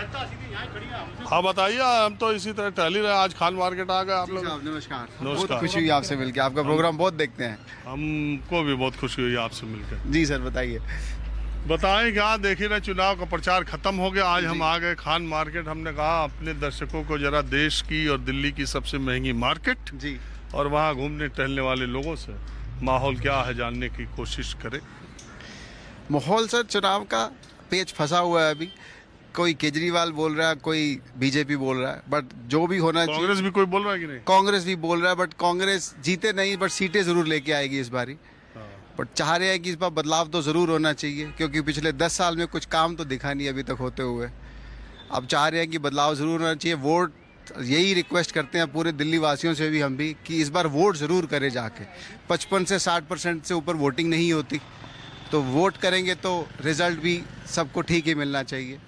हाँ बताइए, हम तो इसी तरह टहल ही रहे। आज खान मार्केट आ गए आप लोग। नमस्कार। बहुत नमस्कार। खुशी हुई आपसे मिलकर, आपका प्रोग्राम बहुत देखते हैं। हमको भी बहुत खुशी हुई आपसे मिलकर। जी सर, बताइए। बताएं क्या, देखिए ना, चुनाव का प्रचार खत्म हो गया। आज हम आ गए खान मार्केट। हमने कहा अपने दर्शकों को जरा देश की और दिल्ली की सबसे महंगी मार्केट जी। और वहाँ घूमने टहलने वाले लोगों से माहौल क्या है जानने की कोशिश करें। माहौल सर, चुनाव का पेच फंसा हुआ है अभी। कोई केजरीवाल बोल रहा है, कोई बीजेपी बोल रहा है, बट जो भी होना चाहिए। कांग्रेस भी कोई बोल रहा है कि नहीं? कांग्रेस भी बोल रहा है, बट कांग्रेस जीते नहीं, बट सीटें जरूर लेके आएगी इस बारी। बट चाह रहे हैं कि इस बार बदलाव तो ज़रूर होना चाहिए, क्योंकि पिछले 10 साल में कुछ काम तो दिखा नहीं अभी तक होते हुए। अब चाह रहे हैं कि बदलाव ज़रूर होना चाहिए। वोट, यही रिक्वेस्ट करते हैं पूरे दिल्ली वासियों से भी हम भी, कि इस बार वोट ज़रूर करें जाके। 55 से 60% से ऊपर वोटिंग नहीं होती, तो वोट करेंगे तो रिजल्ट भी सबको ठीक ही मिलना चाहिए।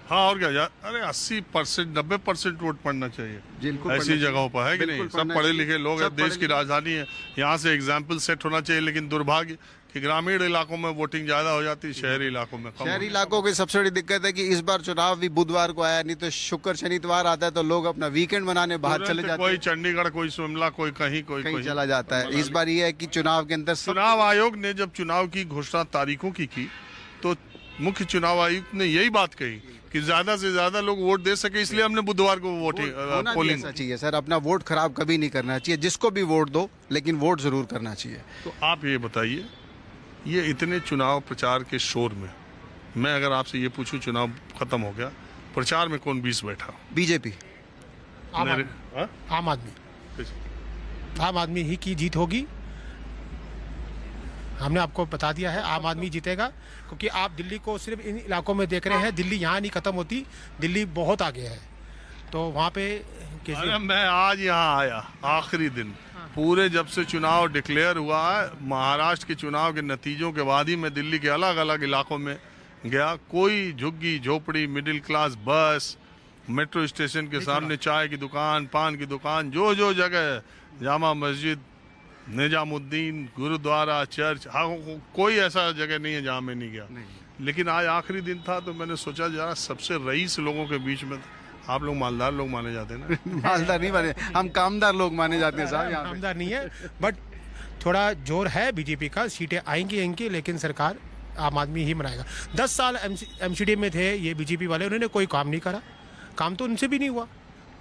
हाँ, और क्या यार, अरे 80% 90% वोट पड़ना चाहिए बिल्कुल ऐसी पढ़ना जगहों पर, है कि नहीं? बिल्कुल सब पढ़ना पढ़े चाहिए। लिखे लोग हैं, सब देश पढ़े की राजधानी है, यहाँ से एग्जाम्पल सेट होना चाहिए। लेकिन दुर्भाग्य कि ग्रामीण इलाकों में वोटिंग ज्यादा हो जाती है, शहरी इलाकों में कम। शहरी इलाकों की सबसे बड़ी दिक्कत है कि इस बार चुनाव भी बुधवार को आया, नहीं तो शुक्र शनिवार आता है, तो लोग अपना वीकेंड मनाने बाहर चले जाते कोई हैं, चंडीगढ़, कोई शिमला, कोई कहीं, कोई कहीं कहीं चला जाता है। इस बार ये है कि चुनाव के अंदर चुनाव आयोग ने जब चुनाव की घोषणा तारीखों की तो मुख्य चुनाव आयुक्त ने यही बात कही कि ज्यादा से ज्यादा लोग वोट दे सके, इसलिए हमने बुधवार को वोटिंग होना भी पोलिंग। ऐसा चाहिए सर, अपना वोट खराब कभी नहीं करना चाहिए। जिसको भी वोट दो, लेकिन वोट जरूर करना चाहिए। तो आप ये बताइए, ये इतने चुनाव प्रचार के शोर में मैं अगर आपसे ये पूछूं, चुनाव खत्म हो गया, प्रचार में कौन 20 बैठा? बीजेपी। आम मेरे- आदमी। हाँ? आम आदमी ही की जीत होगी। हमने आपको बता दिया है, आम आदमी जीतेगा, क्योंकि आप दिल्ली को सिर्फ इन इलाकों में देख रहे हैं। दिल्ली यहाँ नहीं खत्म होती, दिल्ली बहुत आगे है, तो वहाँ पे अरे मैं आज यहाँ आया आखिरी दिन, पूरे जब से चुनाव डिक्लेयर हुआ है, महाराष्ट्र के चुनाव के नतीजों के बाद ही मैं दिल्ली के अलग अलग इलाकों में गया। कोई झुग्गी झोपड़ी, मिडिल क्लास बस, मेट्रो स्टेशन के सामने चाय की दुकान, पान की दुकान, जो जो जगह, जामा मस्जिद, निजामुद्दीन, गुरुद्वारा, चर्च, हाँ, कोई ऐसा जगह नहीं है जहाँ मैं नहीं गया। लेकिन आज आखिरी दिन था तो मैंने सोचा जरा सबसे रईस लोगों के बीच में, आप लोग मालदार लोग माने जाते हैं ना? मालदार नहीं माने, हम कामदार लोग माने जाते हैं साहब यहाँ पे। आमदार नहीं है, बट थोड़ा जोर है बीजेपी का। सीटें आएंगी, लेकिन सरकार आम आदमी ही बनाएगा। 10 साल एमसीडी में थे ये बीजेपी वाले, उन्होंने कोई काम नहीं करा, काम तो उनसे भी नहीं हुआ।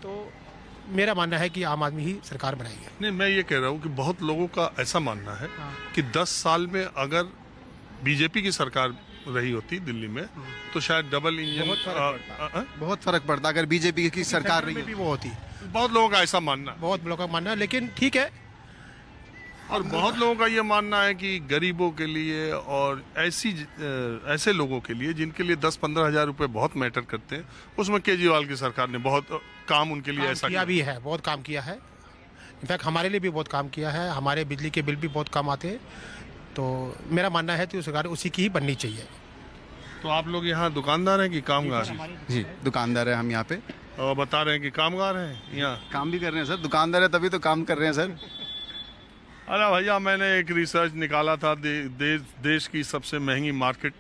तो मेरा मानना है कि आम आदमी ही सरकार बनाएगी। नहीं, मैं ये कह रहा हूँ कि बहुत लोगों का ऐसा मानना है कि 10 साल में अगर बीजेपी की सरकार रही होती दिल्ली में तो शायद डबल इंजन बहुत फर्क पड़ता अगर बीजेपी की सरकार रही में भी वो होती। बहुत लोगों का ऐसा मानना है। बहुत लोगों का मानना है, लेकिन ठीक है। और बहुत लोगों का ये मानना है कि गरीबों के लिए और ऐसे लोगों के लिए जिनके लिए 10-15 हज़ार रुपए बहुत मैटर करते हैं, उसमें केजरीवाल की सरकार ने बहुत काम उनके लिए ऐसा किया भी है, बहुत काम किया है। इनफैक्ट हमारे लिए भी बहुत काम किया है, हमारे बिजली के बिल भी बहुत कम आते हैं। तो मेरा मानना है कि सरकार उसी की ही बननी चाहिए। तो आप लोग यहाँ दुकानदार हैं कि कामगार हैं? जी, दुकानदार है हम यहाँ पे। और बता रहे हैं कि कामगार हैं यहाँ? काम भी कर रहे हैं सर, दुकानदार है तभी तो काम कर रहे हैं सर। अरे भैया, मैंने एक रिसर्च निकाला था, देश की सबसे महंगी मार्केट,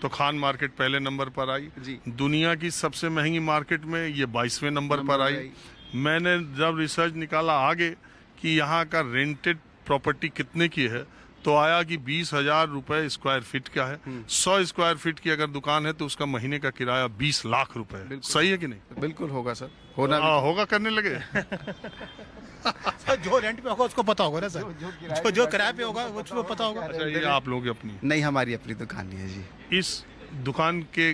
तो खान मार्केट पहले नंबर पर आई जी। दुनिया की सबसे महंगी मार्केट में ये 22वें नंबर पर आई। मैंने जब रिसर्च निकाला आगे कि यहाँ का रेंटेड प्रॉपर्टी कितने की है, तो आया कि 20,000 रुपए स्क्वायर फीट का है। 100 स्क्वायर फीट की अगर दुकान है तो उसका महीने का किराया 20 लाख रुपए है। सही है कि नहीं? बिल्कुल होगा सर, होना होगा, करने लगे। जो रेंट पे होगा उसको पता होगा ना सर, जो किराए पे होगा उसको पता होगा। अच्छा, ये आप लोग अपनी नहीं, हमारी अपनी दुकान नहीं है जी। इस दुकान के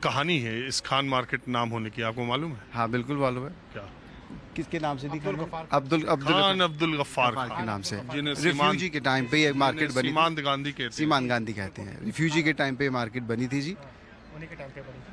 कहानी है इस खान मार्केट नाम होने की, आपको मालूम है? हाँ बिल्कुल मालूम है। क्या? किसके नाम से दिखा? खान अब्दुल गफ्फार के नाम से। जिन्हें रिफ्यूजी के टाइम पे ये मार्केट बनी, सीमांत गांधी कहते हैं। सीमांत गांधी कहते हैं। रिफ्यूजी के टाइम पे मार्केट बनी थी जी। उन्हीं के टाइम पे बनी थी।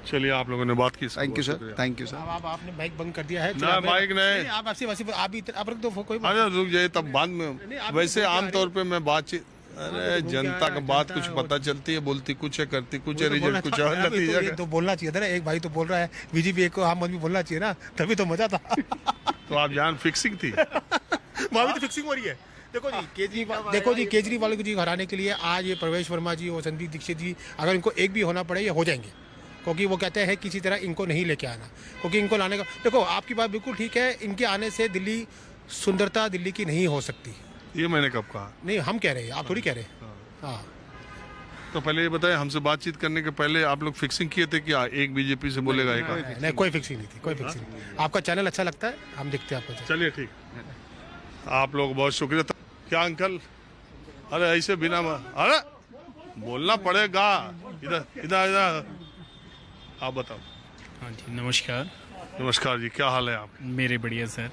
चलिए, आप लोगों ने बात की। Thank you sir, thank you sir. अब आपने माइक बंद कर दिया है। ना, माइक नहीं। आप आप रख दो कोई बात अरे रुक जाइए, तब बाद में। वैसे आमतौर पे मैं बातचीत, अरे जनता का बात कुछ पता चलती है, बोलती कुछ है, करती कुछ है, रिजल्ट कुछ और नतीजा नहीं। तो बोलना चाहिए था ना, एक भाई तो बोल रहा है बीजेपी, एक को आम आदमी बोलना चाहिए ना, तभी तो मजा था। तो आप जान फिक्सिंग थी। वहाँ भी तो फिक्सिंग हो रही है, देखो जी केजरीवाल को जी हराने के लिए आज ये प्रवेश वर्मा जी और संदीप दीक्षित जी अगर इनको एक भी होना पड़े ये हो जाएंगे, क्योंकि वो कहते हैं किसी तरह इनको नहीं लेके आना, क्योंकि इनको लाने का देखो आपकी बात बिल्कुल ठीक है, इनके आने से दिल्ली सुंदरता दिल्ली की नहीं हो सकती। ये मैंने कब कहा? नहीं हम कह रहे हैं, आप थोड़ी कह रहे हैं। हाँ तो पहले ये बताएं, हमसे बातचीत करने के पहले आप लोग फिक्सिंग किए थे क्या एक बीजेपी से बोलेगा एक? नहीं कोई फिक्सिंग नहीं थी, कोई फिक्सिंग नहीं। आपका चैनल अच्छा लगता है, हम देखते हैं आपका। चलिए ठीक, आप लोग बहुत शुक्रिया। क्या अंकल, अरे ऐसे बिना अरे बोलना पड़ेगा, इधर इधर इधर आप बताओ। हाँ जी नमस्कार। नमस्कार जी, क्या हाल है आप? मेरे बढ़िया सर।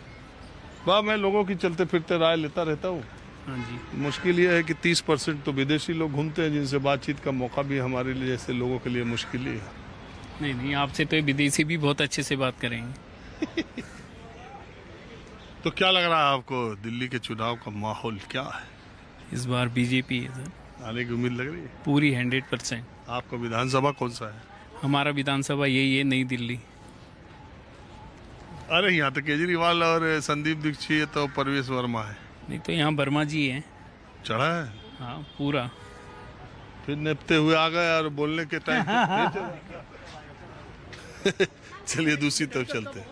वाह, मैं लोगों की चलते फिरते राय लेता रहता हूँ। हाँ जी। मुश्किल ये है कि 30% तो विदेशी लोग घूमते हैं जिनसे बातचीत का मौका भी हमारे लिए जैसे लोगों के लिए मुश्किल ही है। नहीं नहीं, आपसे तो विदेशी भी बहुत अच्छे से बात करेंगे। तो क्या लग रहा है आपको, दिल्ली के चुनाव का माहौल क्या है? इस बार बीजेपी है सर, आने की उम्मीद लग रही है? पूरी 100%। आपका विधानसभा कौन सा है? हमारा विधानसभा यही है, नई दिल्ली। अरे यहाँ तो केजरीवाल और संदीप दीक्षित और प्रवेश वर्मा है। नहीं तो यहाँ वर्मा जी हैं। चढ़ा है हाँ पूरा। फिर निपते हुए आ गए और बोलने के टाइम पे फिर चलिए दूसरी तरफ चलते हैं।